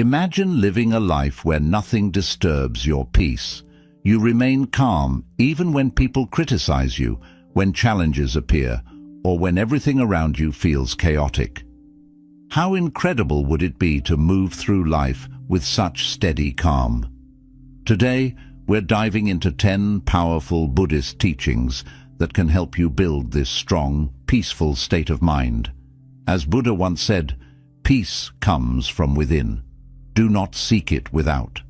Imagine living a life where nothing disturbs your peace. You remain calm even when people criticize you, when challenges appear, or when everything around you feels chaotic. How incredible would it be to move through life with such steady calm? Today, we're diving into 10 powerful Buddhist teachings that can help you build this strong, peaceful state of mind. As Buddha once said, peace comes from within. Do not seek it without.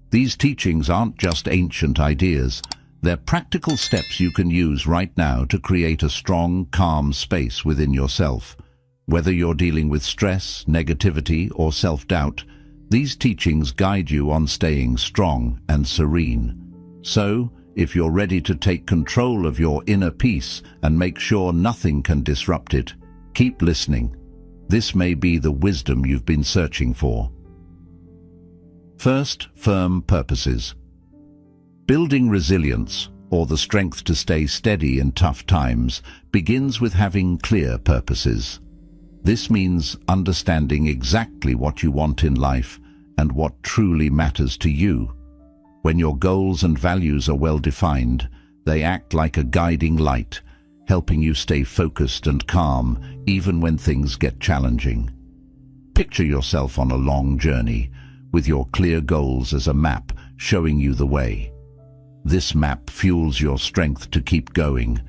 These teachings aren't just ancient ideas. They're practical steps you can use right now to create a strong, calm space within yourself. Whether you're dealing with stress, negativity, or self-doubt, these teachings guide you on staying strong and serene. So, if you're ready to take control of your inner peace and make sure nothing can disrupt it, keep listening. This may be the wisdom you've been searching for. First, firm purposes. Building resilience, or the strength to stay steady in tough times, begins with having clear purposes. This means understanding exactly what you want in life and what truly matters to you. When your goals and values are well defined, they act like a guiding light, helping you stay focused and calm even when things get challenging. Picture yourself on a long journey, with your clear goals as a map showing you the way. This map fuels your strength to keep going,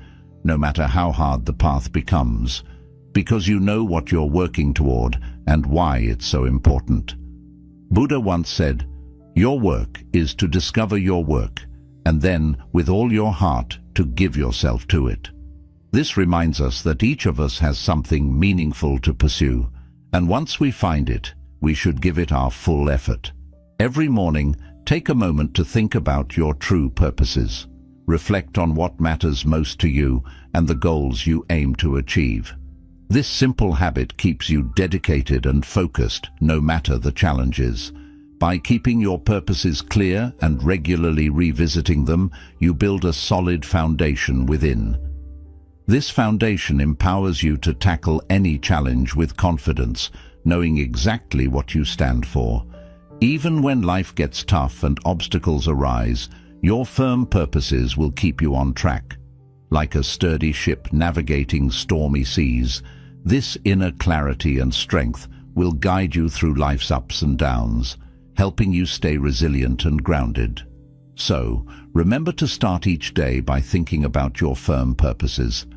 no matter how hard the path becomes, because you know what you're working toward and why it's so important. Buddha once said, "Your work is to discover your work, and then, with all your heart, to give yourself to it." This reminds us that each of us has something meaningful to pursue, and once we find it, we should give it our full effort. Every morning, take a moment to think about your true purposes. Reflect on what matters most to you and the goals you aim to achieve. This simple habit keeps you dedicated and focused, no matter the challenges. By keeping your purposes clear and regularly revisiting them, you build a solid foundation within. This foundation empowers you to tackle any challenge with confidence, knowing exactly what you stand for. Even when life gets tough and obstacles arise, your firm purposes will keep you on track. Like a sturdy ship navigating stormy seas, this inner clarity and strength will guide you through life's ups and downs, helping you stay resilient and grounded. So, remember to start each day by thinking about your firm purposes.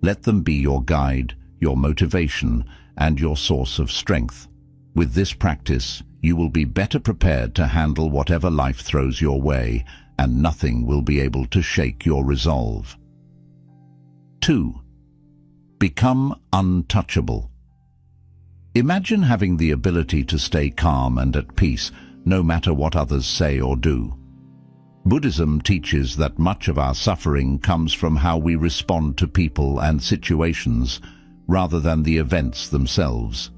Let them be your guide, your motivation, and your source of strength. With this practice, you will be better prepared to handle whatever life throws your way, and nothing will be able to shake your resolve. 2. Become untouchable. Imagine having the ability to stay calm and at peace, no matter what others say or do. Buddhism teaches that much of our suffering comes from how we respond to people and situations, rather than the events themselves.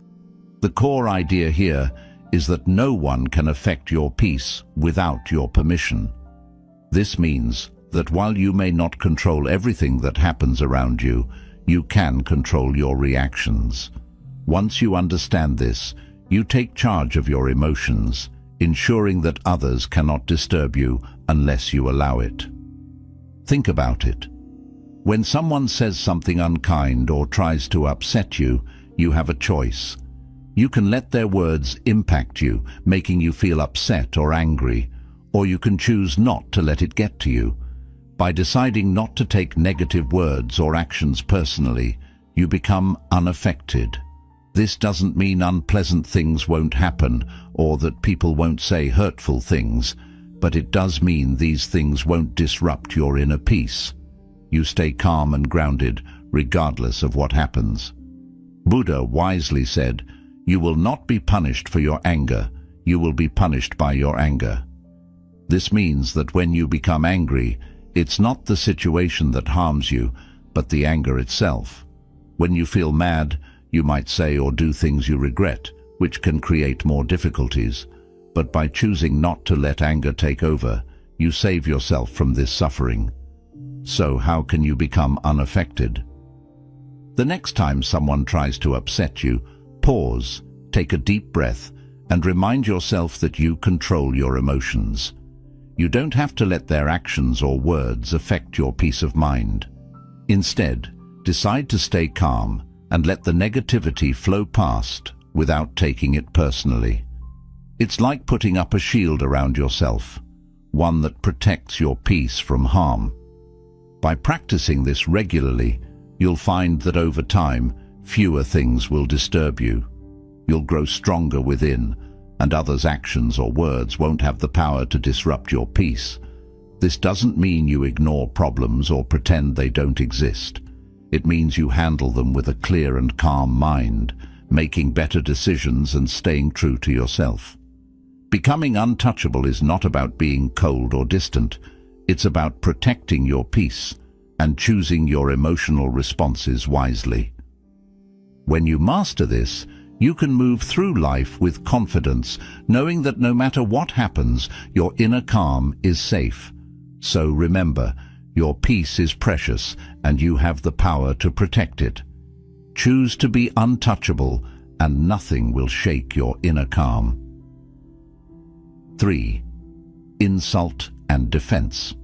The core idea here is that no one can affect your peace without your permission. This means that while you may not control everything that happens around you, you can control your reactions. Once you understand this, you take charge of your emotions, ensuring that others cannot disturb you unless you allow it. Think about it. When someone says something unkind or tries to upset you, you have a choice. You can let their words impact you, making you feel upset or angry, or you can choose not to let it get to you. By deciding not to take negative words or actions personally, you become unaffected. This doesn't mean unpleasant things won't happen or that people won't say hurtful things, but it does mean these things won't disrupt your inner peace. You stay calm and grounded regardless of what happens. Buddha wisely said, "You will not be punished for your anger, you will be punished by your anger." This means that when you become angry, it's not the situation that harms you, but the anger itself. When you feel mad, you might say or do things you regret, which can create more difficulties. But by choosing not to let anger take over, you save yourself from this suffering. So how can you become unaffected? The next time someone tries to upset you, pause, take a deep breath, and remind yourself that you control your emotions. You don't have to let their actions or words affect your peace of mind. Instead, decide to stay calm and let the negativity flow past without taking it personally. It's like putting up a shield around yourself, one that protects your peace from harm. By practicing this regularly, you'll find that over time, fewer things will disturb you. You'll grow stronger within, and others' actions or words won't have the power to disrupt your peace. This doesn't mean you ignore problems or pretend they don't exist. It means you handle them with a clear and calm mind, making better decisions and staying true to yourself. Becoming untouchable is not about being cold or distant. It's about protecting your peace and choosing your emotional responses wisely. When you master this, you can move through life with confidence, knowing that no matter what happens, your inner calm is safe. So remember, your peace is precious and you have the power to protect it. Choose to be untouchable and nothing will shake your inner calm. 3. Insult and defense.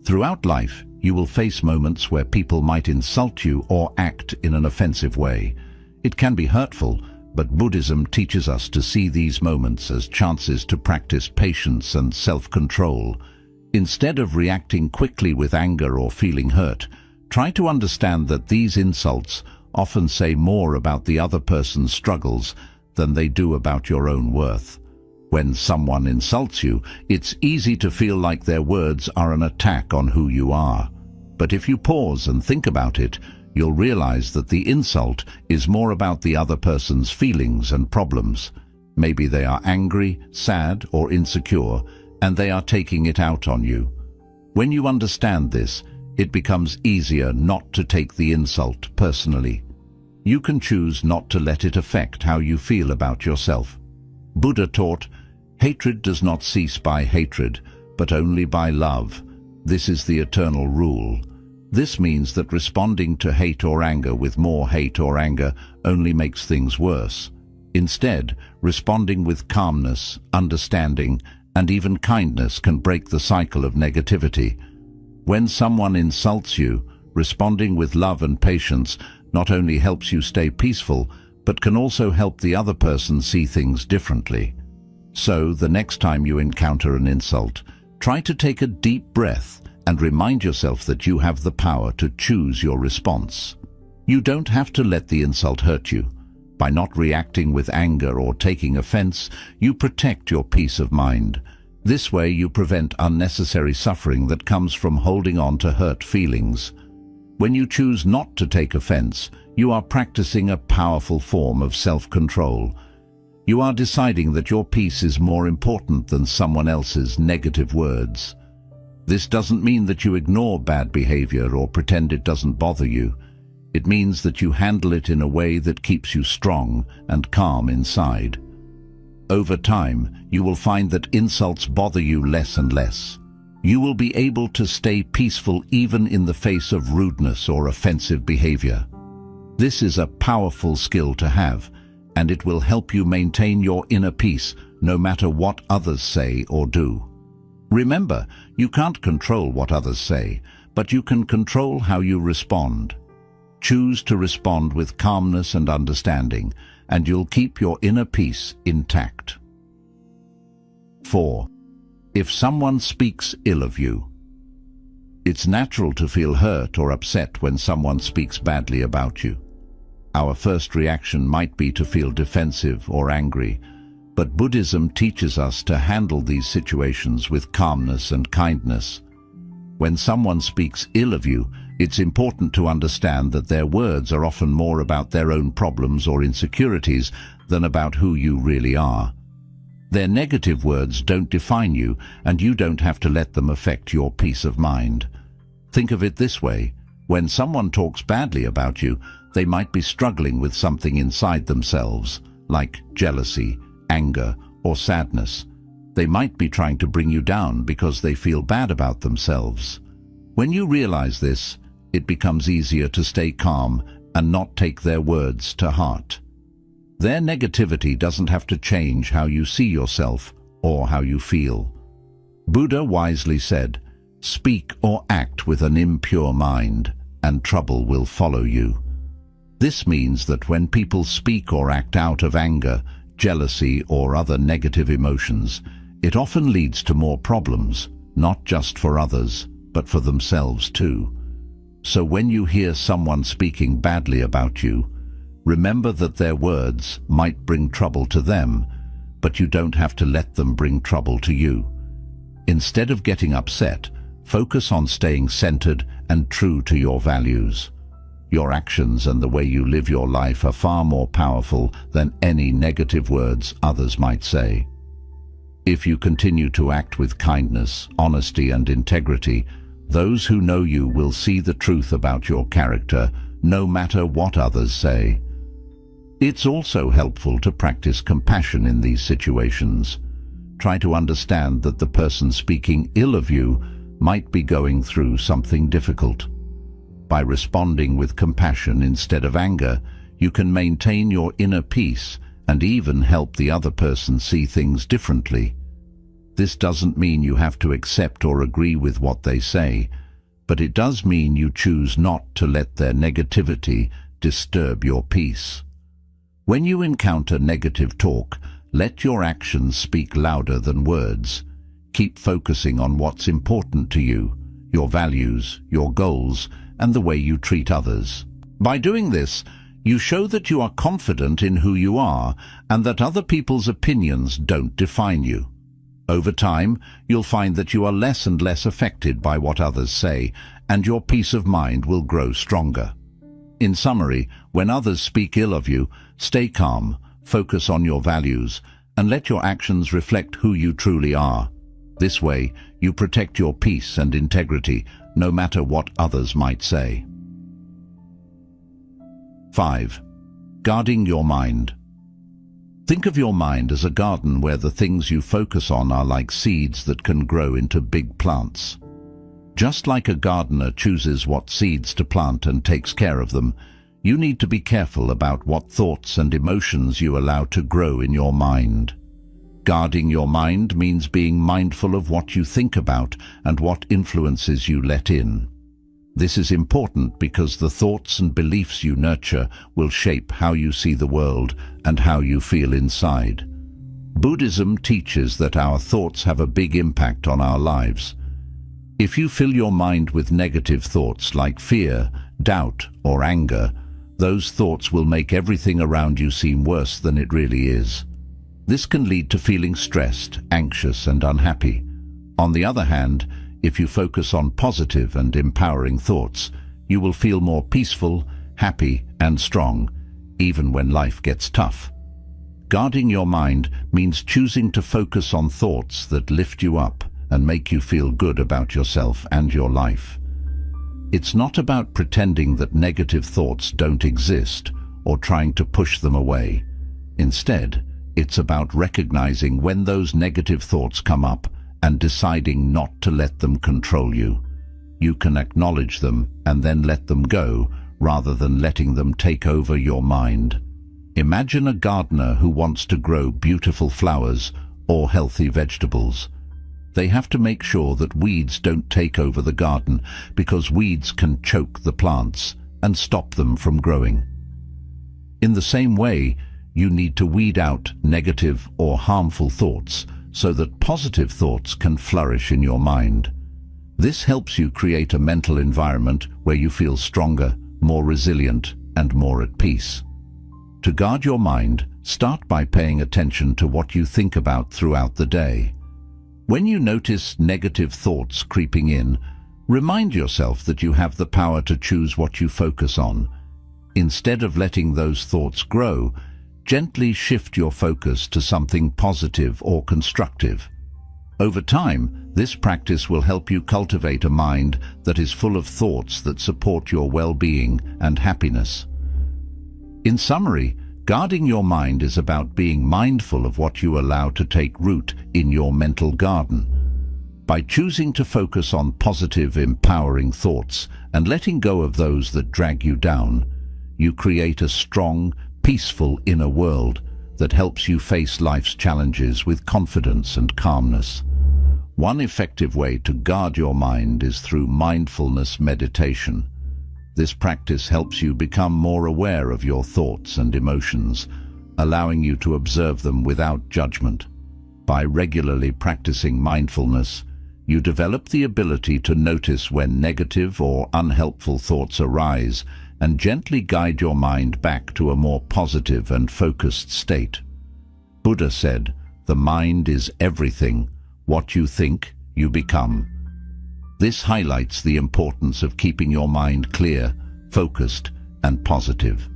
Throughout life, you will face moments where people might insult you or act in an offensive way. It can be hurtful, but Buddhism teaches us to see these moments as chances to practice patience and self-control. Instead of reacting quickly with anger or feeling hurt, try to understand that these insults often say more about the other person's struggles than they do about your own worth. When someone insults you, it's easy to feel like their words are an attack on who you are. But if you pause and think about it, you'll realize that the insult is more about the other person's feelings and problems. Maybe they are angry, sad, or insecure, and they are taking it out on you. When you understand this, it becomes easier not to take the insult personally. You can choose not to let it affect how you feel about yourself. Buddha taught, "Hatred does not cease by hatred, but only by love. This is the eternal rule." This means that responding to hate or anger with more hate or anger only makes things worse. Instead, responding with calmness, understanding, and even kindness can break the cycle of negativity. When someone insults you, responding with love and patience not only helps you stay peaceful, but can also help the other person see things differently. So, the next time you encounter an insult, try to take a deep breath and remind yourself that you have the power to choose your response. You don't have to let the insult hurt you. By not reacting with anger or taking offense, you protect your peace of mind. This way you prevent unnecessary suffering that comes from holding on to hurt feelings. When you choose not to take offense, you are practicing a powerful form of self-control. You are deciding that your peace is more important than someone else's negative words. This doesn't mean that you ignore bad behavior or pretend it doesn't bother you. It means that you handle it in a way that keeps you strong and calm inside. Over time, you will find that insults bother you less and less. You will be able to stay peaceful even in the face of rudeness or offensive behavior. This is a powerful skill to have, and it will help you maintain your inner peace no matter what others say or do. Remember, you can't control what others say, but you can control how you respond. Choose to respond with calmness and understanding, and you'll keep your inner peace intact. 4. If someone speaks ill of you. It's natural to feel hurt or upset when someone speaks badly about you. Our first reaction might be to feel defensive or angry, but Buddhism teaches us to handle these situations with calmness and kindness. When someone speaks ill of you, it's important to understand that their words are often more about their own problems or insecurities than about who you really are. Their negative words don't define you, and you don't have to let them affect your peace of mind. Think of it this way: when someone talks badly about you, they might be struggling with something inside themselves, like jealousy, anger, or sadness. They might be trying to bring you down because they feel bad about themselves. When you realize this, it becomes easier to stay calm and not take their words to heart. Their negativity doesn't have to change how you see yourself or how you feel. Buddha wisely said, "Speak or act with an impure mind, and trouble will follow you." This means that when people speak or act out of anger, jealousy, or other negative emotions, it often leads to more problems, not just for others, but for themselves too. So when you hear someone speaking badly about you, remember that their words might bring trouble to them, but you don't have to let them bring trouble to you. Instead of getting upset, focus on staying centered and true to your values. Your actions and the way you live your life are far more powerful than any negative words others might say. If you continue to act with kindness, honesty, and integrity, those who know you will see the truth about your character, no matter what others say. It's also helpful to practice compassion in these situations. Try to understand that the person speaking ill of you might be going through something difficult. By responding with compassion instead of anger, you can maintain your inner peace and even help the other person see things differently. This doesn't mean you have to accept or agree with what they say, but it does mean you choose not to let their negativity disturb your peace. When you encounter negative talk, let your actions speak louder than words. Keep focusing on what's important to you, your values, your goals, and the way you treat others. By doing this, you show that you are confident in who you are and that other people's opinions don't define you. Over time, you'll find that you are less and less affected by what others say, and your peace of mind will grow stronger. In summary, when others speak ill of you, stay calm, focus on your values, and let your actions reflect who you truly are. This way, you protect your peace and integrity, no matter what others might say. 5. Guarding your mind. Think of your mind as a garden where the things you focus on are like seeds that can grow into big plants. Just like a gardener chooses what seeds to plant and takes care of them, you need to be careful about what thoughts and emotions you allow to grow in your mind. Guarding your mind means being mindful of what you think about and what influences you let in. This is important because the thoughts and beliefs you nurture will shape how you see the world and how you feel inside. Buddhism teaches that our thoughts have a big impact on our lives. If you fill your mind with negative thoughts like fear, doubt, or anger, those thoughts will make everything around you seem worse than it really is. This can lead to feeling stressed, anxious, and unhappy. On the other hand, if you focus on positive and empowering thoughts, you will feel more peaceful, happy, and strong, even when life gets tough. Guarding your mind means choosing to focus on thoughts that lift you up and make you feel good about yourself and your life. It's not about pretending that negative thoughts don't exist or trying to push them away. Instead, it's about recognizing when those negative thoughts come up and deciding not to let them control you. You can acknowledge them and then let them go, rather than letting them take over your mind. Imagine a gardener who wants to grow beautiful flowers or healthy vegetables. They have to make sure that weeds don't take over the garden, because weeds can choke the plants and stop them from growing. In the same way, you need to weed out negative or harmful thoughts so that positive thoughts can flourish in your mind. This helps you create a mental environment where you feel stronger, more resilient, and more at peace. To guard your mind, start by paying attention to what you think about throughout the day. When you notice negative thoughts creeping in, remind yourself that you have the power to choose what you focus on. Instead of letting those thoughts grow, gently shift your focus to something positive or constructive. Over time, this practice will help you cultivate a mind that is full of thoughts that support your well-being and happiness. In summary, guarding your mind is about being mindful of what you allow to take root in your mental garden. By choosing to focus on positive, empowering thoughts and letting go of those that drag you down, you create a strong, peaceful inner world that helps you face life's challenges with confidence and calmness. One effective way to guard your mind is through mindfulness meditation. This practice helps you become more aware of your thoughts and emotions, allowing you to observe them without judgment. By regularly practicing mindfulness, you develop the ability to notice when negative or unhelpful thoughts arise and gently guide your mind back to a more positive and focused state. Buddha said, "The mind is everything. What you think, you become." This highlights the importance of keeping your mind clear, focused, and positive.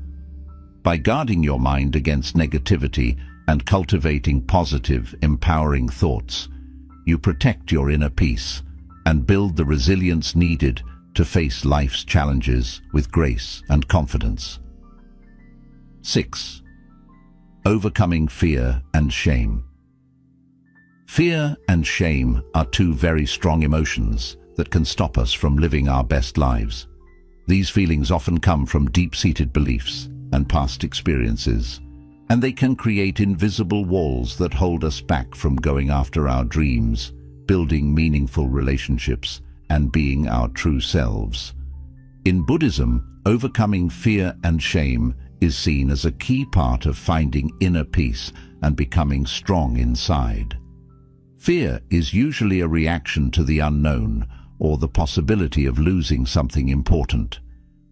By guarding your mind against negativity and cultivating positive, empowering thoughts, you protect your inner peace and build the resilience needed to face life's challenges with grace and confidence. 6. Overcoming fear and shame. Fear and shame are two very strong emotions that can stop us from living our best lives. These feelings often come from deep-seated beliefs and past experiences, and they can create invisible walls that hold us back from going after our dreams, building meaningful relationships, and being our true selves. In Buddhism, overcoming fear and shame is seen as a key part of finding inner peace and becoming strong inside. Fear is usually a reaction to the unknown or the possibility of losing something important.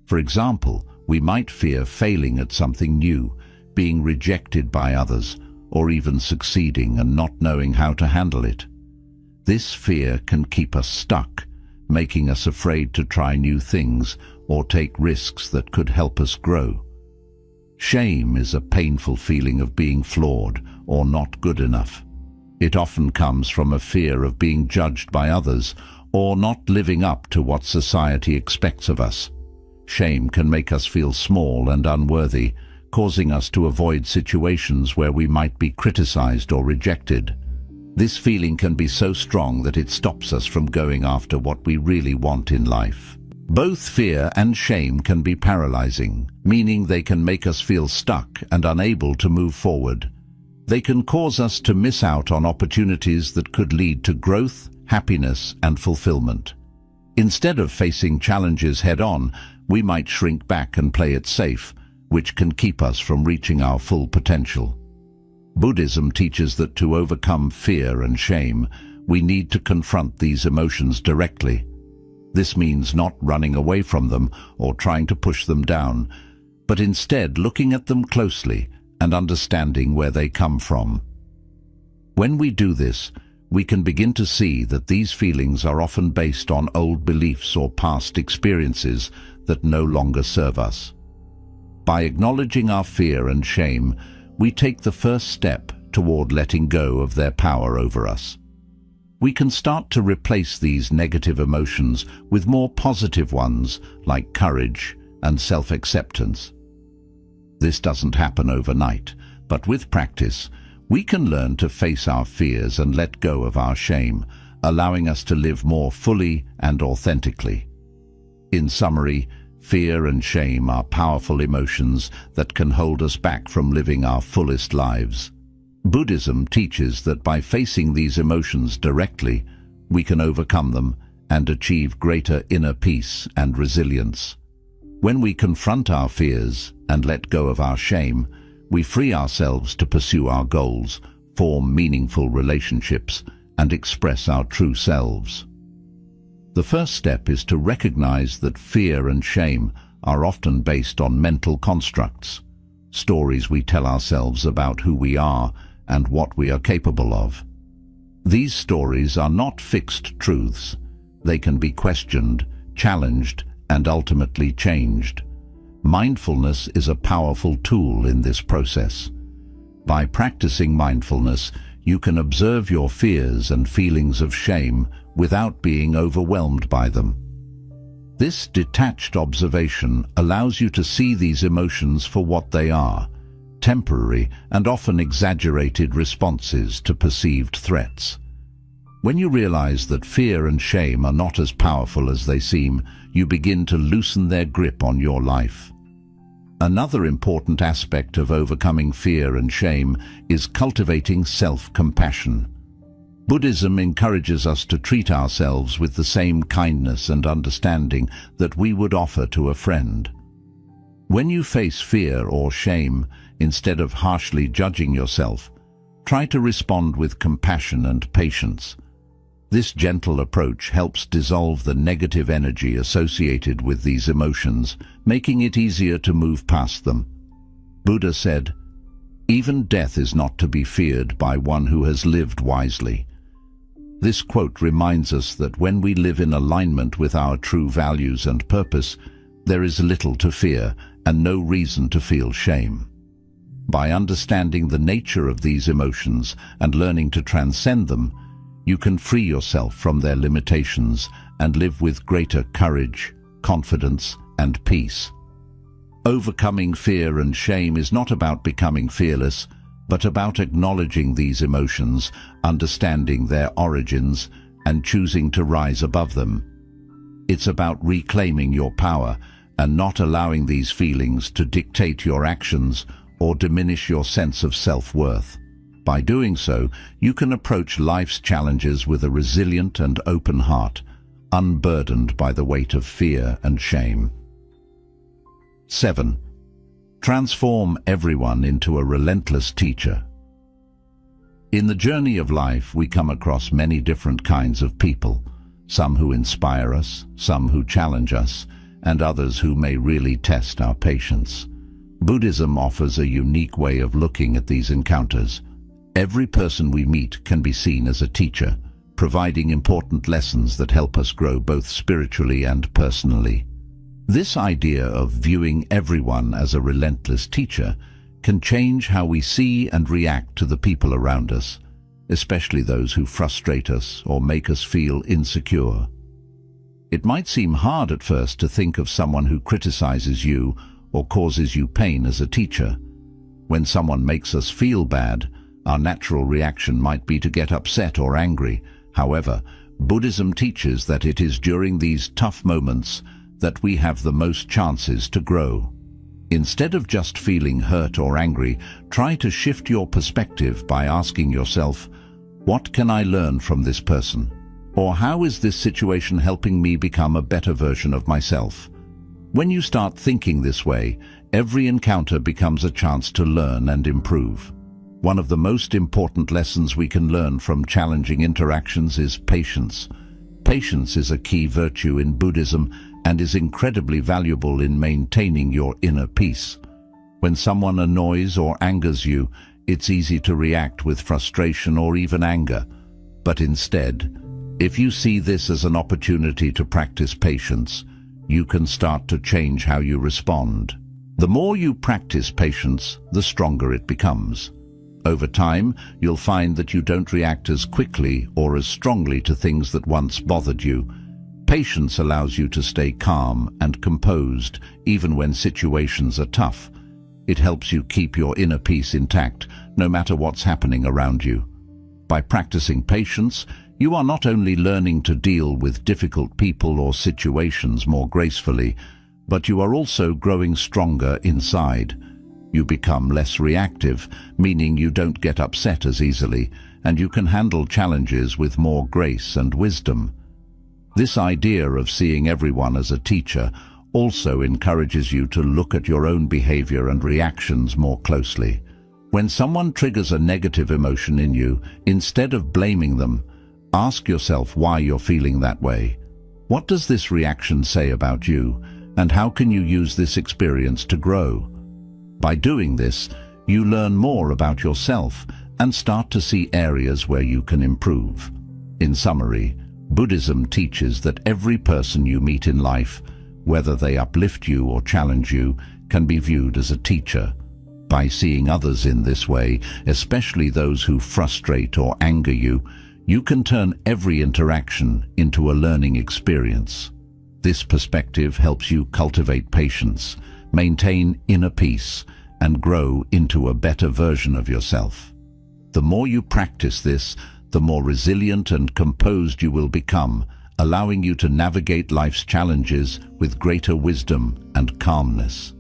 For example, we might fear failing at something new, being rejected by others, or even succeeding and not knowing how to handle it. This fear can keep us stuck, making us afraid to try new things or take risks that could help us grow. Shame is a painful feeling of being flawed or not good enough. It often comes from a fear of being judged by others or not living up to what society expects of us. Shame can make us feel small and unworthy, causing us to avoid situations where we might be criticized or rejected. This feeling can be so strong that it stops us from going after what we really want in life. Both fear and shame can be paralyzing, meaning they can make us feel stuck and unable to move forward. They can cause us to miss out on opportunities that could lead to growth, happiness, and fulfillment. Instead of facing challenges head-on, we might shrink back and play it safe, which can keep us from reaching our full potential. Buddhism teaches that to overcome fear and shame, we need to confront these emotions directly. This means not running away from them or trying to push them down, but instead looking at them closely and understanding where they come from. When we do this, we can begin to see that these feelings are often based on old beliefs or past experiences that no longer serve us. By acknowledging our fear and shame, we take the first step toward letting go of their power over us. We can start to replace these negative emotions with more positive ones like courage and self-acceptance. This doesn't happen overnight, but with practice, we can learn to face our fears and let go of our shame, allowing us to live more fully and authentically. In summary, fear and shame are powerful emotions that can hold us back from living our fullest lives. Buddhism teaches that by facing these emotions directly, we can overcome them and achieve greater inner peace and resilience. When we confront our fears and let go of our shame, we free ourselves to pursue our goals, form meaningful relationships, and express our true selves. The first step is to recognize that fear and shame are often based on mental constructs, stories we tell ourselves about who we are and what we are capable of. These stories are not fixed truths. They can be questioned, challenged, and ultimately changed. Mindfulness is a powerful tool in this process. By practicing mindfulness, you can observe your fears and feelings of shame without being overwhelmed by them. This detached observation allows you to see these emotions for what they are, temporary and often exaggerated responses to perceived threats. When you realize that fear and shame are not as powerful as they seem, you begin to loosen their grip on your life. Another important aspect of overcoming fear and shame is cultivating self-compassion. Buddhism encourages us to treat ourselves with the same kindness and understanding that we would offer to a friend. When you face fear or shame, instead of harshly judging yourself, try to respond with compassion and patience. This gentle approach helps dissolve the negative energy associated with these emotions, making it easier to move past them. Buddha said, "Even death is not to be feared by one who has lived wisely." This quote reminds us that when we live in alignment with our true values and purpose, there is little to fear and no reason to feel shame. By understanding the nature of these emotions and learning to transcend them, you can free yourself from their limitations and live with greater courage, confidence, and peace. Overcoming fear and shame is not about becoming fearless, but about acknowledging these emotions, understanding their origins, and choosing to rise above them. It's about reclaiming your power and not allowing these feelings to dictate your actions or diminish your sense of self-worth. By doing so, you can approach life's challenges with a resilient and open heart, unburdened by the weight of fear and shame. 7. Transform everyone into a relentless teacher. In the journey of life, we come across many different kinds of people, some who inspire us, some who challenge us, and others who may really test our patience. Buddhism offers a unique way of looking at these encounters. Every person we meet can be seen as a teacher, providing important lessons that help us grow both spiritually and personally. This idea of viewing everyone as a relentless teacher can change how we see and react to the people around us, especially those who frustrate us or make us feel insecure. It might seem hard at first to think of someone who criticizes you or causes you pain as a teacher. When someone makes us feel bad, our natural reaction might be to get upset or angry. However, Buddhism teaches that it is during these tough moments that we have the most chances to grow. Instead of just feeling hurt or angry, try to shift your perspective by asking yourself, "What can I learn from this person?" Or "How is this situation helping me become a better version of myself?" When you start thinking this way, every encounter becomes a chance to learn and improve. One of the most important lessons we can learn from challenging interactions is patience. Patience is a key virtue in Buddhism and is incredibly valuable in maintaining your inner peace. When someone annoys or angers you, it's easy to react with frustration or even anger. But instead, if you see this as an opportunity to practice patience, you can start to change how you respond. The more you practice patience, the stronger it becomes. Over time, you'll find that you don't react as quickly or as strongly to things that once bothered you. Patience allows you to stay calm and composed even when situations are tough. It helps you keep your inner peace intact no matter what's happening around you. By practicing patience, you are not only learning to deal with difficult people or situations more gracefully, but you are also growing stronger inside. You become less reactive, meaning you don't get upset as easily, and you can handle challenges with more grace and wisdom. This idea of seeing everyone as a teacher also encourages you to look at your own behavior and reactions more closely. When someone triggers a negative emotion in you, instead of blaming them, ask yourself why you're feeling that way. What does this reaction say about you, and how can you use this experience to grow? By doing this, you learn more about yourself and start to see areas where you can improve. In summary, Buddhism teaches that every person you meet in life, whether they uplift you or challenge you, can be viewed as a teacher. By seeing others in this way, especially those who frustrate or anger you, you can turn every interaction into a learning experience. This perspective helps you cultivate patience, maintain inner peace, and grow into a better version of yourself. The more you practice this, the more resilient and composed you will become, allowing you to navigate life's challenges with greater wisdom and calmness.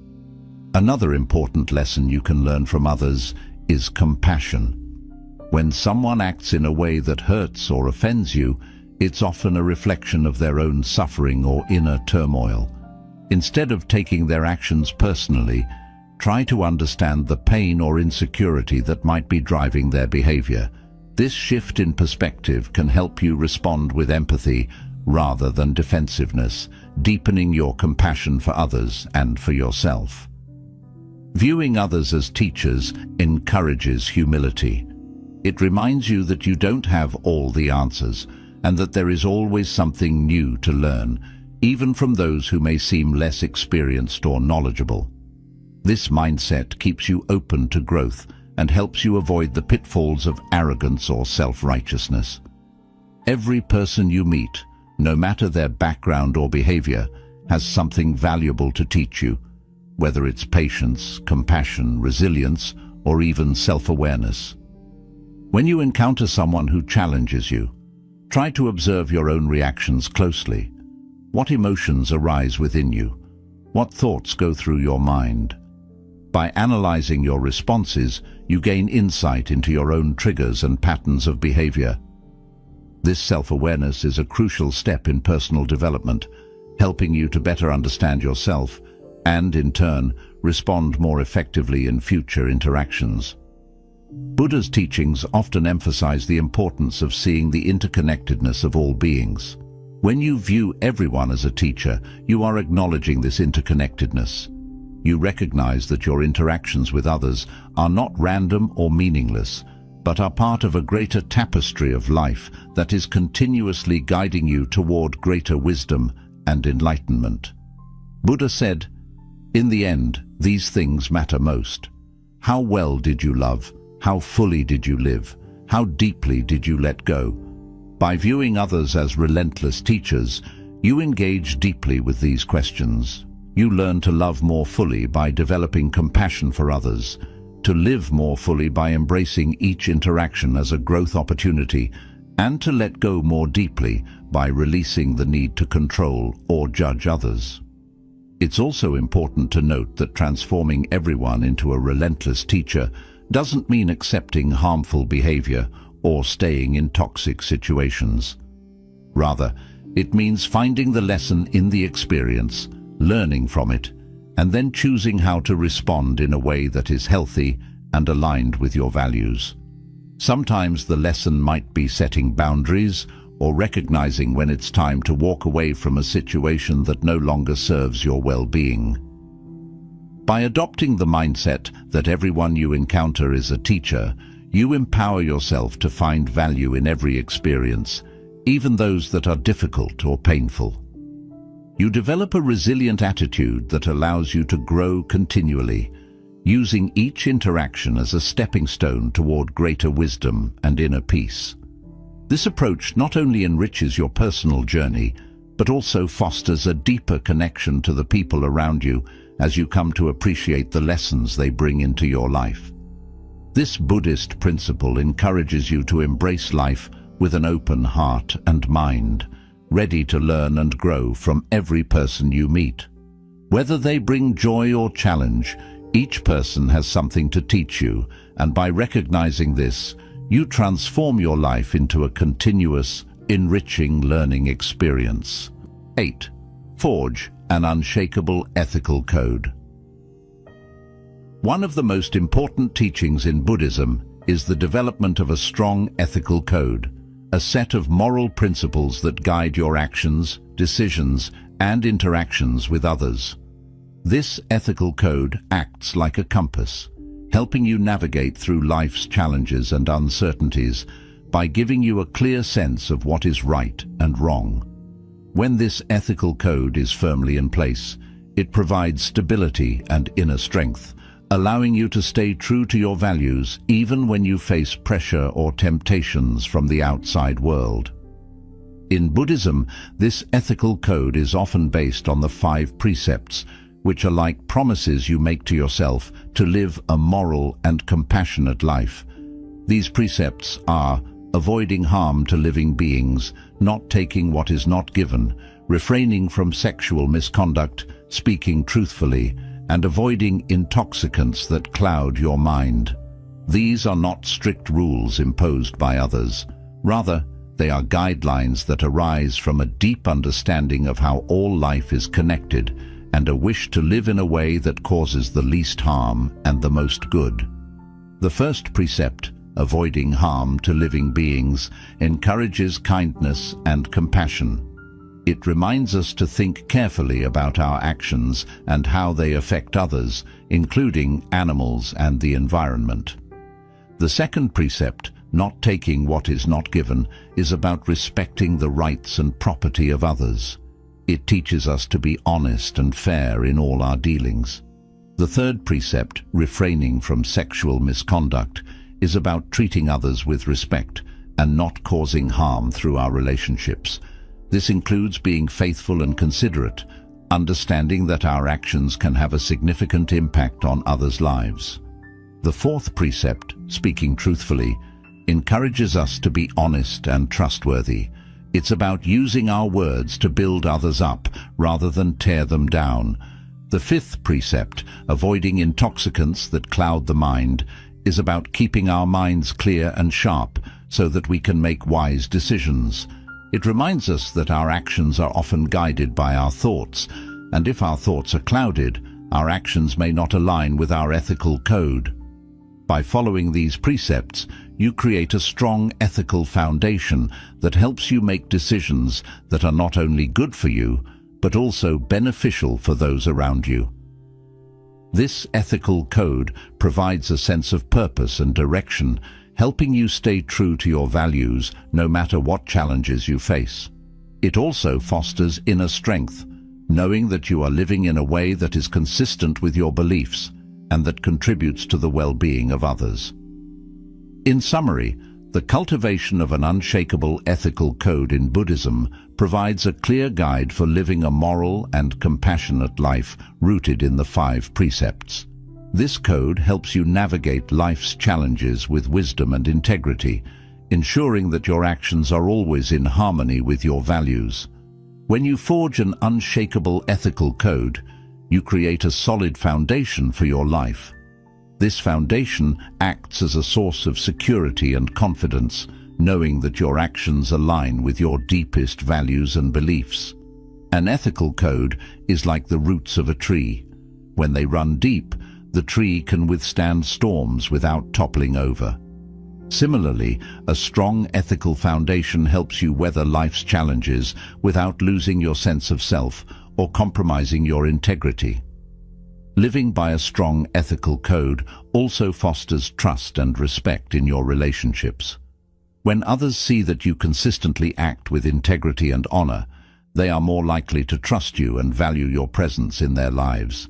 Another important lesson you can learn from others is compassion. When someone acts in a way that hurts or offends you, it's often a reflection of their own suffering or inner turmoil. Instead of taking their actions personally, try to understand the pain or insecurity that might be driving their behavior. This shift in perspective can help you respond with empathy rather than defensiveness, deepening your compassion for others and for yourself. Viewing others as teachers encourages humility. It reminds you that you don't have all the answers, and that there is always something new to learn, even from those who may seem less experienced or knowledgeable. This mindset keeps you open to growth and helps you avoid the pitfalls of arrogance or self-righteousness. Every person you meet, no matter their background or behavior, has something valuable to teach you, whether it's patience, compassion, resilience, or even self-awareness. When you encounter someone who challenges you, try to observe your own reactions closely. What emotions arise within you? What thoughts go through your mind? By analyzing your responses, you gain insight into your own triggers and patterns of behavior. This self-awareness is a crucial step in personal development, helping you to better understand yourself and, in turn, respond more effectively in future interactions. Buddha's teachings often emphasize the importance of seeing the interconnectedness of all beings. When you view everyone as a teacher, you are acknowledging this interconnectedness. You recognize that your interactions with others are not random or meaningless, but are part of a greater tapestry of life that is continuously guiding you toward greater wisdom and enlightenment. Buddha said, "In the end, these things matter most. How well did you love? How fully did you live? How deeply did you let go?" By viewing others as relentless teachers, you engage deeply with these questions. You learn to love more fully by developing compassion for others, to live more fully by embracing each interaction as a growth opportunity, and to let go more deeply by releasing the need to control or judge others. It's also important to note that transforming everyone into a relentless teacher doesn't mean accepting harmful behavior or staying in toxic situations. Rather, it means finding the lesson in the experience, learning from it, and then choosing how to respond in a way that is healthy and aligned with your values. Sometimes the lesson might be setting boundaries or recognizing when it's time to walk away from a situation that no longer serves your well-being. By adopting the mindset that everyone you encounter is a teacher, you empower yourself to find value in every experience, even those that are difficult or painful. You develop a resilient attitude that allows you to grow continually, using each interaction as a stepping stone toward greater wisdom and inner peace. This approach not only enriches your personal journey, but also fosters a deeper connection to the people around you as you come to appreciate the lessons they bring into your life. This Buddhist principle encourages you to embrace life with an open heart and mind, ready to learn and grow from every person you meet. Whether they bring joy or challenge, each person has something to teach you, and by recognizing this, you transform your life into a continuous, enriching learning experience. 8. Forge an unshakable ethical code. One of the most important teachings in Buddhism is the development of a strong ethical code, a set of moral principles that guide your actions, decisions, and interactions with others. This ethical code acts like a compass, helping you navigate through life's challenges and uncertainties by giving you a clear sense of what is right and wrong. When this ethical code is firmly in place, it provides stability and inner strength, allowing you to stay true to your values even when you face pressure or temptations from the outside world. In Buddhism, this ethical code is often based on the 5 precepts, which are like promises you make to yourself to live a moral and compassionate life. These precepts are avoiding harm to living beings, not taking what is not given, refraining from sexual misconduct, speaking truthfully, and avoiding intoxicants that cloud your mind. These are not strict rules imposed by others. Rather, they are guidelines that arise from a deep understanding of how all life is connected and a wish to live in a way that causes the least harm and the most good. The first precept, avoiding harm to living beings, encourages kindness and compassion. It reminds us to think carefully about our actions and how they affect others, including animals and the environment. The second precept, not taking what is not given, is about respecting the rights and property of others. It teaches us to be honest and fair in all our dealings. The third precept, refraining from sexual misconduct, is about treating others with respect and not causing harm through our relationships. This includes being faithful and considerate, understanding that our actions can have a significant impact on others' lives. The fourth precept, speaking truthfully, encourages us to be honest and trustworthy. It's about using our words to build others up rather than tear them down. The fifth precept, avoiding intoxicants that cloud the mind, is about keeping our minds clear and sharp so that we can make wise decisions. It reminds us that our actions are often guided by our thoughts, and if our thoughts are clouded, our actions may not align with our ethical code. By following these precepts, you create a strong ethical foundation that helps you make decisions that are not only good for you, but also beneficial for those around you. This ethical code provides a sense of purpose and direction, helping you stay true to your values no matter what challenges you face. It also fosters inner strength, knowing that you are living in a way that is consistent with your beliefs and that contributes to the well-being of others. In summary, the cultivation of an unshakable ethical code in Buddhism provides a clear guide for living a moral and compassionate life rooted in the 5 precepts. This code helps you navigate life's challenges with wisdom and integrity, ensuring that your actions are always in harmony with your values. When you forge an unshakable ethical code, you create a solid foundation for your life. This foundation acts as a source of security and confidence, knowing that your actions align with your deepest values and beliefs. An ethical code is like the roots of a tree. When they run deep, the tree can withstand storms without toppling over. Similarly, a strong ethical foundation helps you weather life's challenges without losing your sense of self or compromising your integrity. Living by a strong ethical code also fosters trust and respect in your relationships. When others see that you consistently act with integrity and honor, they are more likely to trust you and value your presence in their lives.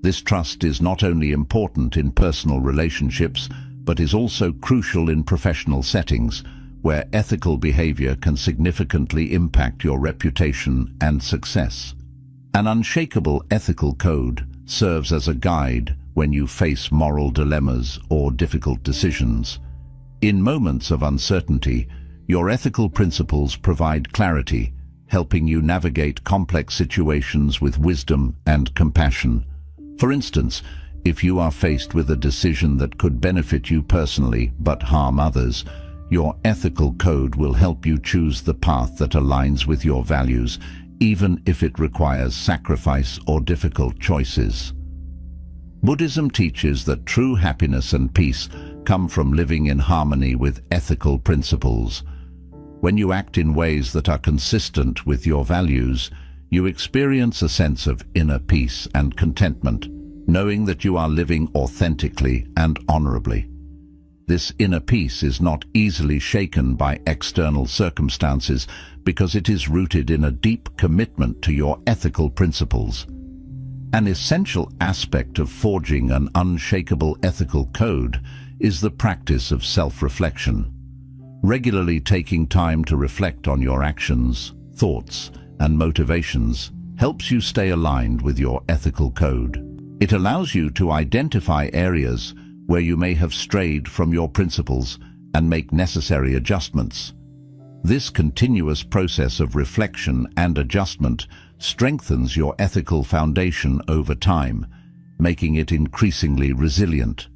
This trust is not only important in personal relationships, but is also crucial in professional settings, where ethical behavior can significantly impact your reputation and success. An unshakable ethical code serves as a guide when you face moral dilemmas or difficult decisions. In moments of uncertainty, your ethical principles provide clarity, helping you navigate complex situations with wisdom and compassion. For instance, if you are faced with a decision that could benefit you personally but harm others, your ethical code will help you choose the path that aligns with your values, even if it requires sacrifice or difficult choices. Buddhism teaches that true happiness and peace come from living in harmony with ethical principles. When you act in ways that are consistent with your values, you experience a sense of inner peace and contentment, knowing that you are living authentically and honorably. This inner peace is not easily shaken by external circumstances because it is rooted in a deep commitment to your ethical principles. An essential aspect of forging an unshakable ethical code is the practice of self-reflection. Regularly taking time to reflect on your actions, thoughts, and motivations helps you stay aligned with your ethical code. It allows you to identify areas where you may have strayed from your principles and make necessary adjustments. This continuous process of reflection and adjustment strengthens your ethical foundation over time, making it increasingly resilient.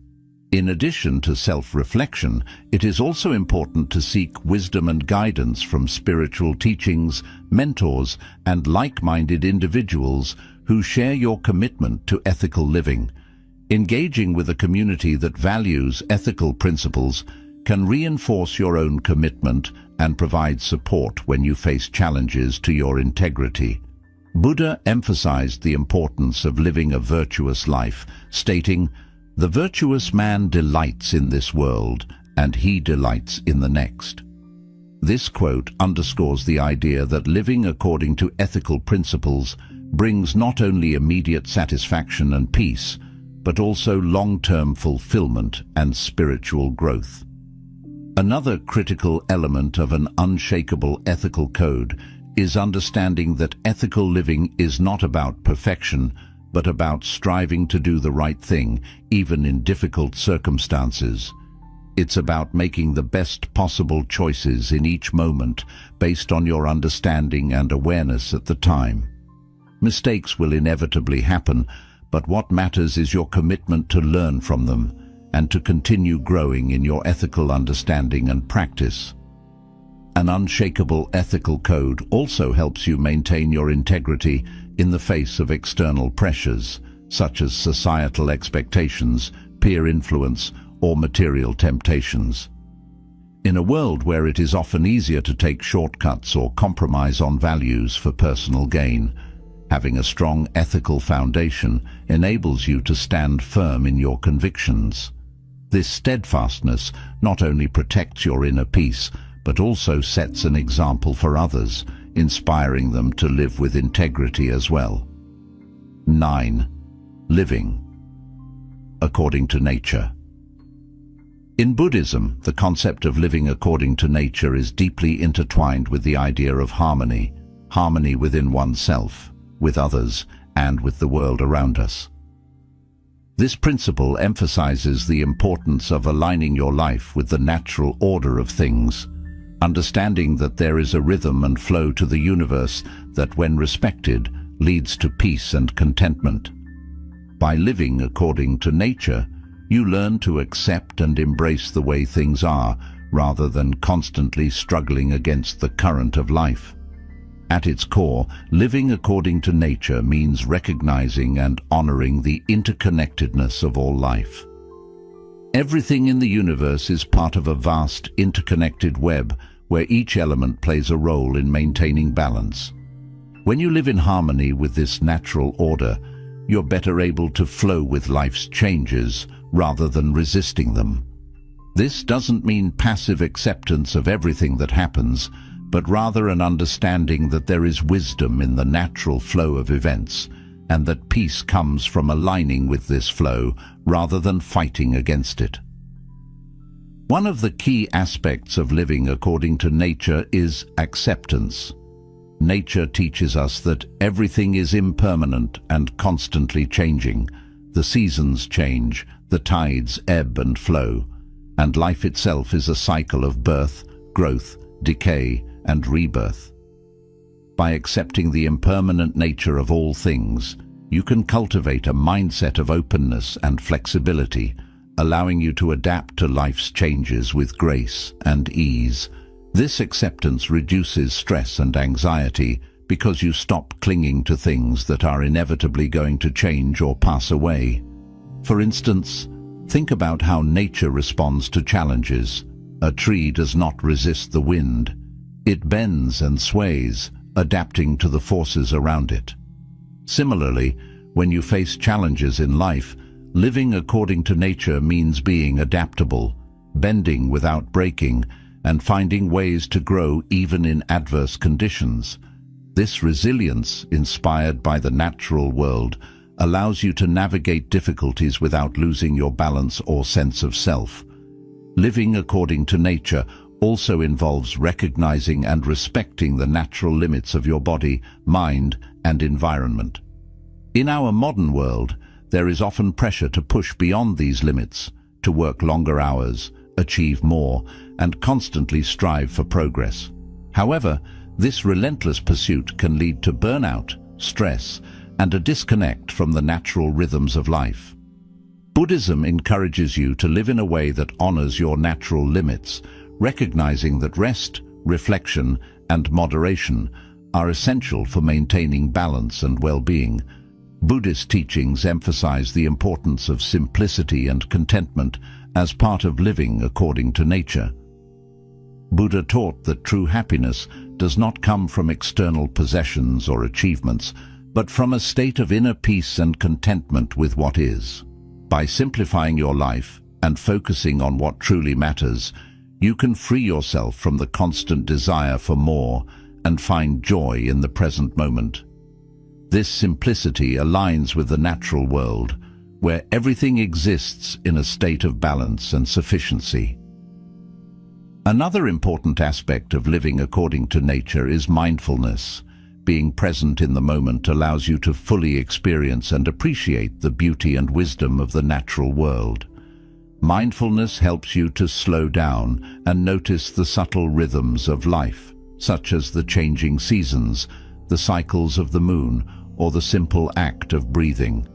In addition to self-reflection, it is also important to seek wisdom and guidance from spiritual teachings, mentors, and like-minded individuals who share your commitment to ethical living. Engaging with a community that values ethical principles can reinforce your own commitment and provide support when you face challenges to your integrity. Buddha emphasized the importance of living a virtuous life, stating, "The virtuous man delights in this world, and he delights in the next." This quote underscores the idea that living according to ethical principles brings not only immediate satisfaction and peace, but also long-term fulfillment and spiritual growth. Another critical element of an unshakable ethical code is understanding that ethical living is not about perfection, but about striving to do the right thing, even in difficult circumstances. It's about making the best possible choices in each moment based on your understanding and awareness at the time. Mistakes will inevitably happen, but what matters is your commitment to learn from them and to continue growing in your ethical understanding and practice. An unshakable ethical code also helps you maintain your integrity in the face of external pressures, such as societal expectations, peer influence, or material temptations. In a world where it is often easier to take shortcuts or compromise on values for personal gain, having a strong ethical foundation enables you to stand firm in your convictions. This steadfastness not only protects your inner peace, but also sets an example for others, inspiring them to live with integrity as well. 9. Living according to nature. In Buddhism, the concept of living according to nature is deeply intertwined with the idea of harmony within oneself, with others, and with the world around us. This principle emphasizes the importance of aligning your life with the natural order of things, understanding that there is a rhythm and flow to the universe that, when respected, leads to peace and contentment. By living according to nature, you learn to accept and embrace the way things are, rather than constantly struggling against the current of life. At its core, living according to nature means recognizing and honoring the interconnectedness of all life. Everything in the universe is part of a vast, interconnected web where each element plays a role in maintaining balance. When you live in harmony with this natural order, you're better able to flow with life's changes rather than resisting them. This doesn't mean passive acceptance of everything that happens, but rather an understanding that there is wisdom in the natural flow of events, and that peace comes from aligning with this flow rather than fighting against it. One of the key aspects of living according to nature is acceptance. Nature teaches us that everything is impermanent and constantly changing. The seasons change, the tides ebb and flow, and life itself is a cycle of birth, growth, decay, and rebirth. By accepting the impermanent nature of all things, you can cultivate a mindset of openness and flexibility, allowing you to adapt to life's changes with grace and ease. This acceptance reduces stress and anxiety because you stop clinging to things that are inevitably going to change or pass away. For instance, think about how nature responds to challenges. A tree does not resist the wind. It bends and sways, adapting to the forces around it. Similarly, when you face challenges in life, living according to nature means being adaptable, bending without breaking, and finding ways to grow even in adverse conditions. This resilience, inspired by the natural world, allows you to navigate difficulties without losing your balance or sense of self. Living according to nature also involves recognizing and respecting the natural limits of your body, mind, and environment. In our modern world, there is often pressure to push beyond these limits, to work longer hours, achieve more, and constantly strive for progress. However, this relentless pursuit can lead to burnout, stress, and a disconnect from the natural rhythms of life. Buddhism encourages you to live in a way that honors your natural limits, recognizing that rest, reflection, and moderation are essential for maintaining balance and well-being. Buddhist teachings emphasize the importance of simplicity and contentment as part of living according to nature. Buddha taught that true happiness does not come from external possessions or achievements, but from a state of inner peace and contentment with what is. By simplifying your life and focusing on what truly matters, you can free yourself from the constant desire for more and find joy in the present moment. This simplicity aligns with the natural world, where everything exists in a state of balance and sufficiency. Another important aspect of living according to nature is mindfulness. Being present in the moment allows you to fully experience and appreciate the beauty and wisdom of the natural world. Mindfulness helps you to slow down and notice the subtle rhythms of life, such as the changing seasons, the cycles of the moon, or the simple act of breathing.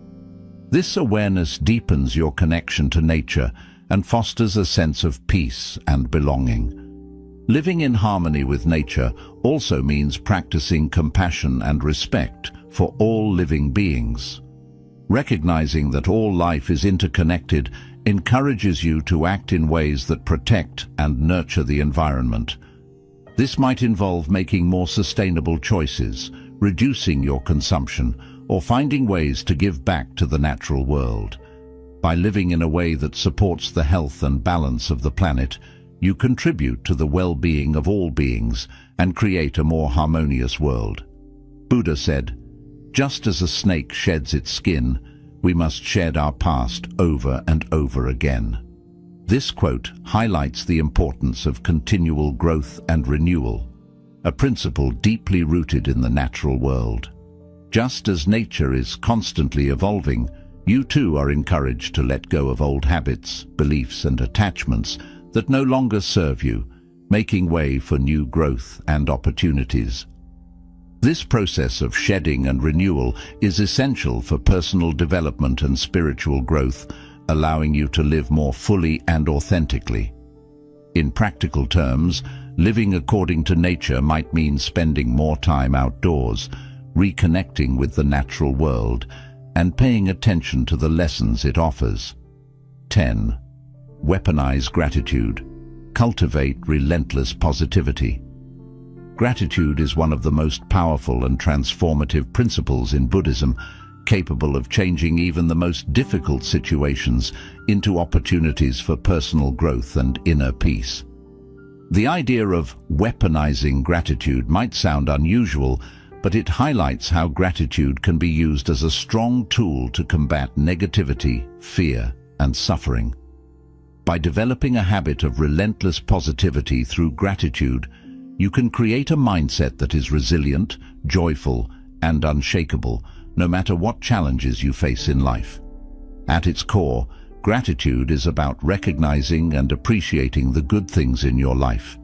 This awareness deepens your connection to nature and fosters a sense of peace and belonging. Living in harmony with nature also means practicing compassion and respect for all living beings. Recognizing that all life is interconnected encourages you to act in ways that protect and nurture the environment. This might involve making more sustainable choices, reducing your consumption, or finding ways to give back to the natural world. By living in a way that supports the health and balance of the planet, you contribute to the well-being of all beings and create a more harmonious world. Buddha said, "Just as a snake sheds its skin, we must shed our past over and over again." This quote highlights the importance of continual growth and renewal, a principle deeply rooted in the natural world. Just as nature is constantly evolving, you too are encouraged to let go of old habits, beliefs, and attachments that no longer serve you, making way for new growth and opportunities. This process of shedding and renewal is essential for personal development and spiritual growth, allowing you to live more fully and authentically. In practical terms, living according to nature might mean spending more time outdoors, reconnecting with the natural world, and paying attention to the lessons it offers. 10. Weaponize gratitude. Cultivate relentless positivity. Gratitude is one of the most powerful and transformative principles in Buddhism, capable of changing even the most difficult situations into opportunities for personal growth and inner peace. The idea of weaponizing gratitude might sound unusual, but it highlights how gratitude can be used as a strong tool to combat negativity, fear, and suffering. By developing a habit of relentless positivity through gratitude, you can create a mindset that is resilient, joyful, and unshakable, no matter what challenges you face in life. At its core, gratitude is about recognizing and appreciating the good things in your life.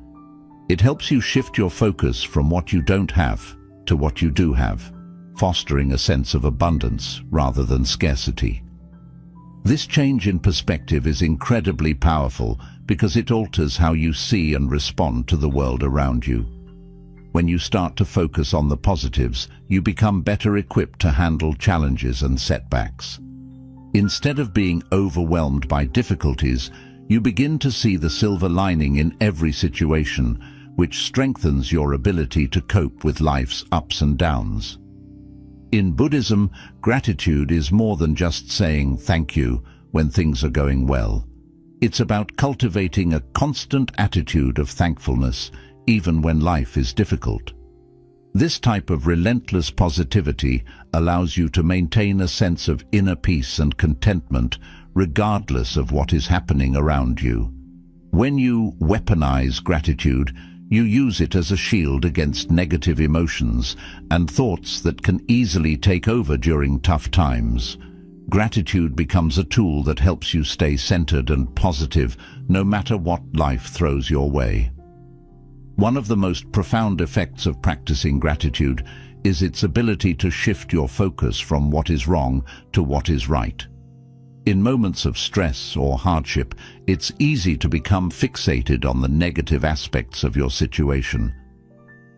It helps you shift your focus from what you don't have to what you do have, fostering a sense of abundance rather than scarcity. This change in perspective is incredibly powerful because it alters how you see and respond to the world around you. When you start to focus on the positives, you become better equipped to handle challenges and setbacks. Instead of being overwhelmed by difficulties, you begin to see the silver lining in every situation, which strengthens your ability to cope with life's ups and downs. In Buddhism, gratitude is more than just saying thank you when things are going well. It's about cultivating a constant attitude of thankfulness, even when life is difficult. This type of relentless positivity allows you to maintain a sense of inner peace and contentment, regardless of what is happening around you. When you weaponize gratitude, you use it as a shield against negative emotions and thoughts that can easily take over during tough times. Gratitude becomes a tool that helps you stay centered and positive no matter what life throws your way. One of the most profound effects of practicing gratitude is its ability to shift your focus from what is wrong to what is right. In moments of stress or hardship, it's easy to become fixated on the negative aspects of your situation.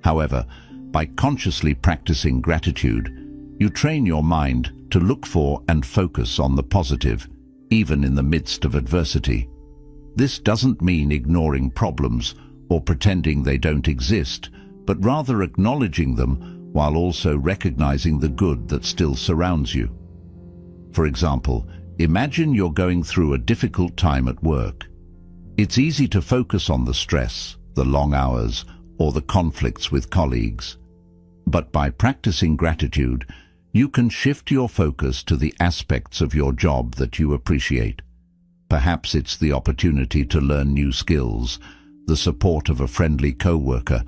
However, by consciously practicing gratitude, you train your mind to look for and focus on the positive, even in the midst of adversity. This doesn't mean ignoring problems or pretending they don't exist, but rather acknowledging them while also recognizing the good that still surrounds you. For example, imagine you're going through a difficult time at work. It's easy to focus on the stress, the long hours, or the conflicts with colleagues. But by practicing gratitude, you can shift your focus to the aspects of your job that you appreciate. Perhaps it's the opportunity to learn new skills, the support of a friendly co-worker,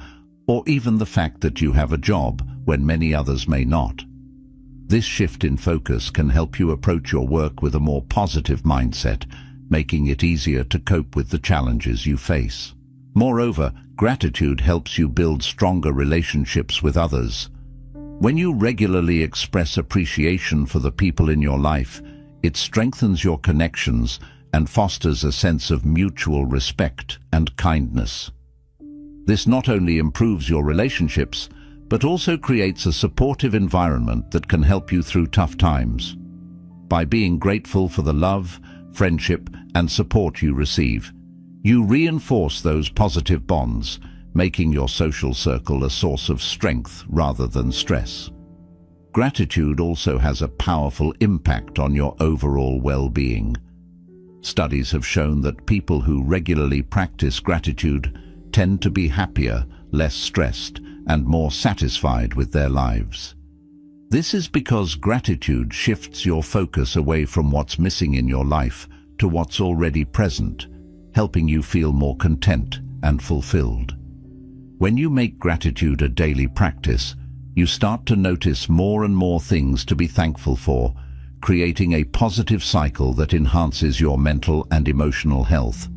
or even the fact that you have a job when many others may not. This shift in focus can help you approach your work with a more positive mindset, making it easier to cope with the challenges you face. Moreover, gratitude helps you build stronger relationships with others. When you regularly express appreciation for the people in your life, it strengthens your connections and fosters a sense of mutual respect and kindness. This not only improves your relationships, but also creates a supportive environment that can help you through tough times. By being grateful for the love, friendship, and support you receive, you reinforce those positive bonds, making your social circle a source of strength rather than stress. Gratitude also has a powerful impact on your overall well-being. Studies have shown that people who regularly practice gratitude tend to be happier, less stressed, and more satisfied with their lives. This is because gratitude shifts your focus away from what's missing in your life to what's already present, helping you feel more content and fulfilled. When you make gratitude a daily practice, you start to notice more and more things to be thankful for, creating a positive cycle that enhances your mental and emotional health.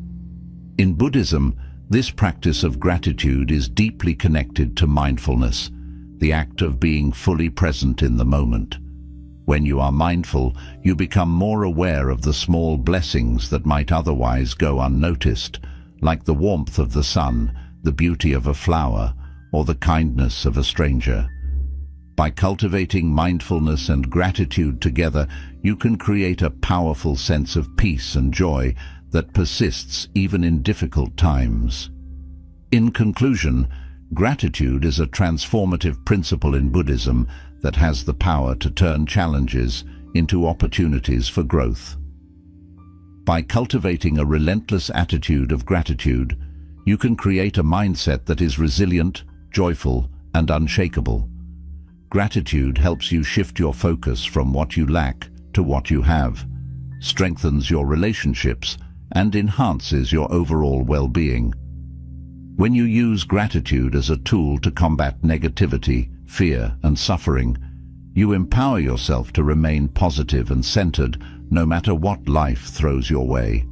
In Buddhism, this practice of gratitude is deeply connected to mindfulness, the act of being fully present in the moment. When you are mindful, you become more aware of the small blessings that might otherwise go unnoticed, like the warmth of the sun, the beauty of a flower, or the kindness of a stranger. By cultivating mindfulness and gratitude together, you can create a powerful sense of peace and joy that persists even in difficult times. In conclusion, gratitude is a transformative principle in Buddhism that has the power to turn challenges into opportunities for growth. By cultivating a relentless attitude of gratitude, you can create a mindset that is resilient, joyful, and unshakable. Gratitude helps you shift your focus from what you lack to what you have, strengthens your relationships, and enhances your overall well-being. When you use gratitude as a tool to combat negativity, fear, and suffering, you empower yourself to remain positive and centered no matter what life throws your way.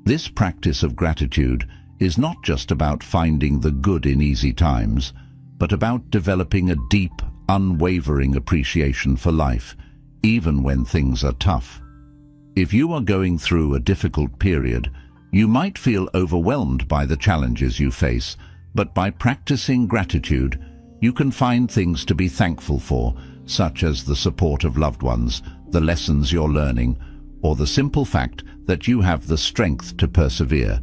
This practice of gratitude is not just about finding the good in easy times, but about developing a deep, unwavering appreciation for life, even when things are tough. If you are going through a difficult period, you might feel overwhelmed by the challenges you face, but by practicing gratitude, you can find things to be thankful for, such as the support of loved ones, the lessons you're learning, or the simple fact that you have the strength to persevere.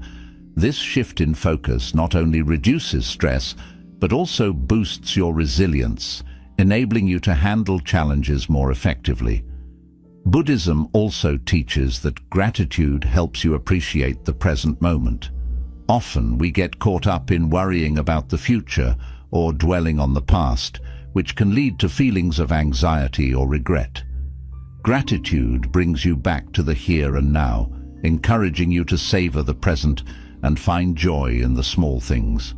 This shift in focus not only reduces stress, but also boosts your resilience, enabling you to handle challenges more effectively. Buddhism also teaches that gratitude helps you appreciate the present moment. Often we get caught up in worrying about the future or dwelling on the past, which can lead to feelings of anxiety or regret. Gratitude brings you back to the here and now, encouraging you to savor the present and find joy in the small things.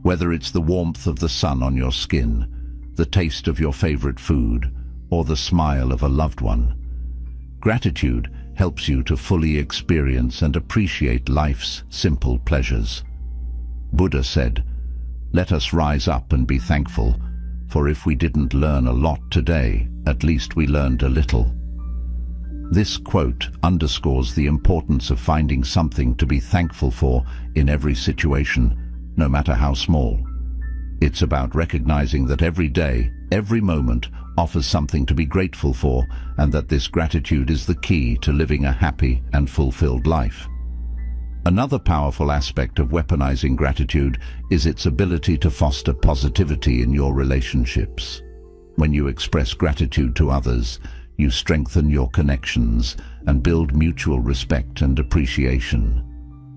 Whether it's the warmth of the sun on your skin, the taste of your favorite food, or the smile of a loved one. Gratitude helps you to fully experience and appreciate life's simple pleasures. Buddha said, "Let us rise up and be thankful, for if we didn't learn a lot today, at least we learned a little. This quote underscores the importance of finding something to be thankful for in every situation, no matter how small. It's about recognizing that every day, every moment, offers something to be grateful for, and that this gratitude is the key to living a happy and fulfilled life. Another powerful aspect of weaponizing gratitude is its ability to foster positivity in your relationships. When you express gratitude to others, you strengthen your connections and build mutual respect and appreciation.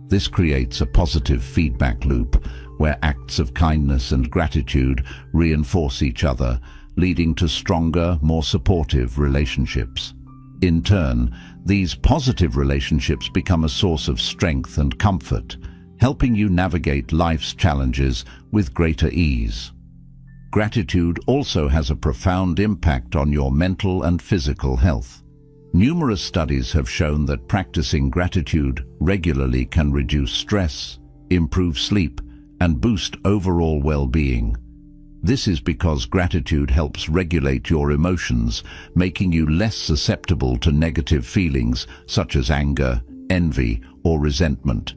This creates a positive feedback loop where acts of kindness and gratitude reinforce each other, leading to stronger, more supportive relationships. In turn, these positive relationships become a source of strength and comfort, helping you navigate life's challenges with greater ease. Gratitude also has a profound impact on your mental and physical health. Numerous studies have shown that practicing gratitude regularly can reduce stress, improve sleep, and boost overall well-being. This is because gratitude helps regulate your emotions, making you less susceptible to negative feelings such as anger, envy, or resentment.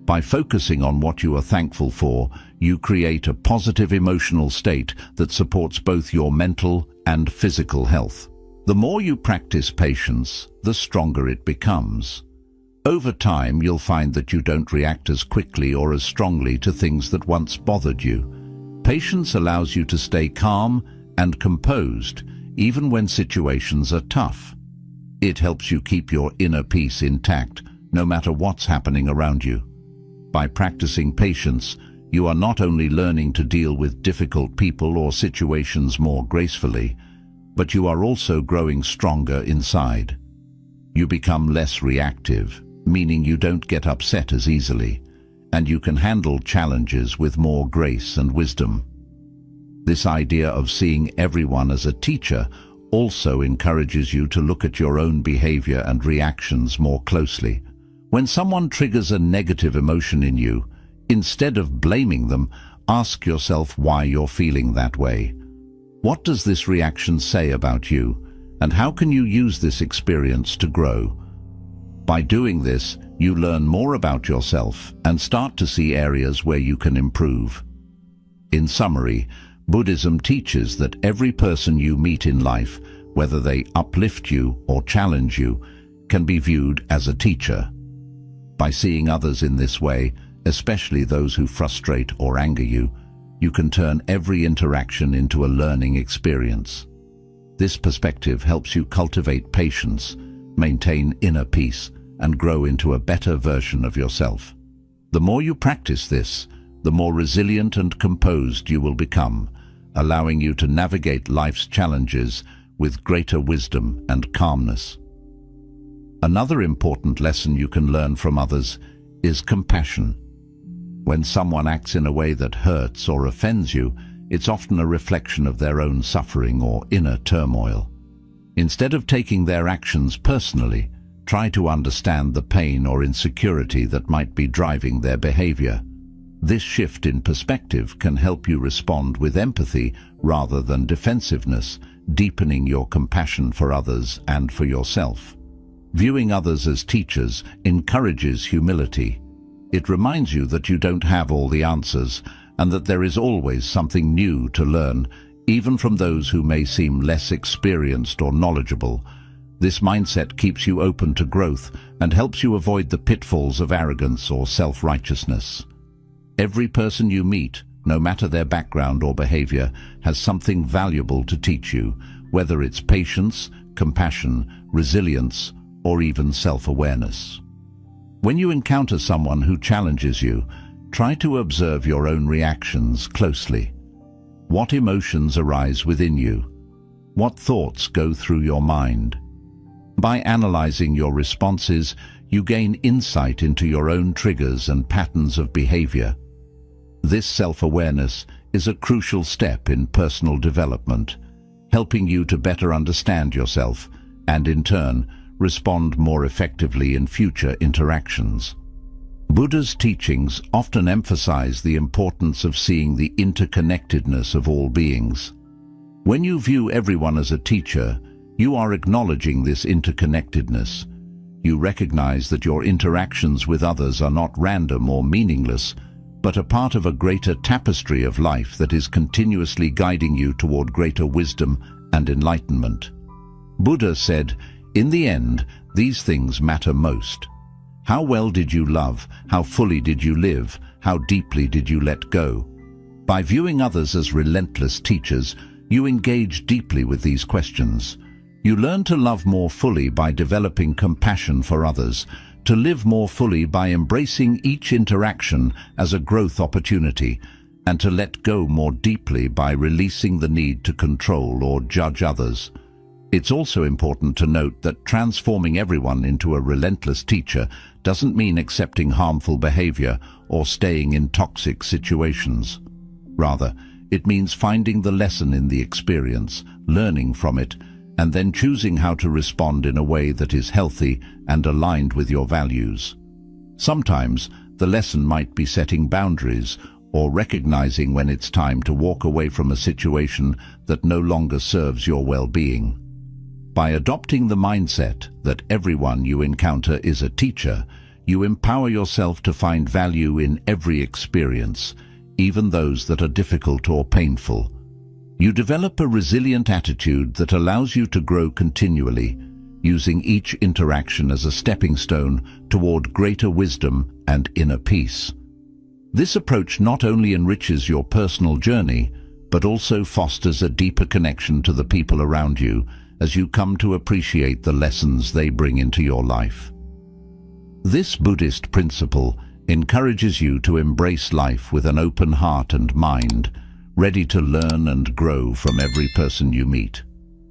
By focusing on what you are thankful for, you create a positive emotional state that supports both your mental and physical health. The more you practice patience, the stronger it becomes. Over time, you'll find that you don't react as quickly or as strongly to things that once bothered you. Patience allows you to stay calm and composed, even when situations are tough. It helps you keep your inner peace intact, no matter what's happening around you. By practicing patience, you are not only learning to deal with difficult people or situations more gracefully, but you are also growing stronger inside. You become less reactive, meaning you don't get upset as easily, and you can handle challenges with more grace and wisdom. This idea of seeing everyone as a teacher also encourages you to look at your own behavior and reactions more closely. When someone triggers a negative emotion in you, instead of blaming them, ask yourself why you're feeling that way. What does this reaction say about you, and how can you use this experience to grow? By doing this, you learn more about yourself and start to see areas where you can improve. In summary, Buddhism teaches that every person you meet in life, whether they uplift you or challenge you, can be viewed as a teacher. By seeing others in this way, especially those who frustrate or anger you, you can turn every interaction into a learning experience. This perspective helps you cultivate patience, maintain inner peace, and grow into a better version of yourself. The more you practice this, the more resilient and composed you will become, allowing you to navigate life's challenges with greater wisdom and calmness. Another important lesson you can learn from others is compassion. When someone acts in a way that hurts or offends you, it's often a reflection of their own suffering or inner turmoil. Instead of taking their actions personally, try to understand the pain or insecurity that might be driving their behavior. This shift in perspective can help you respond with empathy rather than defensiveness, deepening your compassion for others and for yourself. Viewing others as teachers encourages humility. It reminds you that you don't have all the answers and that there is always something new to learn, even from those who may seem less experienced or knowledgeable. This mindset keeps you open to growth and helps you avoid the pitfalls of arrogance or self-righteousness. Every person you meet, no matter their background or behavior, has something valuable to teach you, whether it's patience, compassion, resilience, or even self-awareness. When you encounter someone who challenges you, try to observe your own reactions closely. What emotions arise within you? What thoughts go through your mind? By analyzing your responses, you gain insight into your own triggers and patterns of behavior. This self-awareness is a crucial step in personal development, helping you to better understand yourself and, in turn, respond more effectively in future interactions. Buddha's teachings often emphasize the importance of seeing the interconnectedness of all beings. When you view everyone as a teacher, you are acknowledging this interconnectedness. You recognize that your interactions with others are not random or meaningless, but a part of a greater tapestry of life that is continuously guiding you toward greater wisdom and enlightenment. Buddha said, "In the end, these things matter most. How well did you love? How fully did you live? How deeply did you let go?" By viewing others as relentless teachers, you engage deeply with these questions. You learn to love more fully by developing compassion for others, to live more fully by embracing each interaction as a growth opportunity, and to let go more deeply by releasing the need to control or judge others. It's also important to note that transforming everyone into a relentless teacher doesn't mean accepting harmful behavior or staying in toxic situations. Rather, it means finding the lesson in the experience, learning from it, and then choosing how to respond in a way that is healthy and aligned with your values. Sometimes, the lesson might be setting boundaries or recognizing when it's time to walk away from a situation that no longer serves your well-being. By adopting the mindset that everyone you encounter is a teacher, you empower yourself to find value in every experience, even those that are difficult or painful. You develop a resilient attitude that allows you to grow continually, using each interaction as a stepping stone toward greater wisdom and inner peace. This approach not only enriches your personal journey, but also fosters a deeper connection to the people around you as you come to appreciate the lessons they bring into your life. This Buddhist principle encourages you to embrace life with an open heart and mind, ready to learn and grow from every person you meet.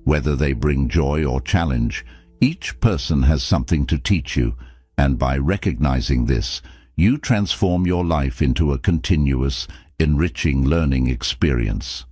Whether they bring joy or challenge, each person has something to teach you, and by recognizing this, you transform your life into a continuous, enriching learning experience.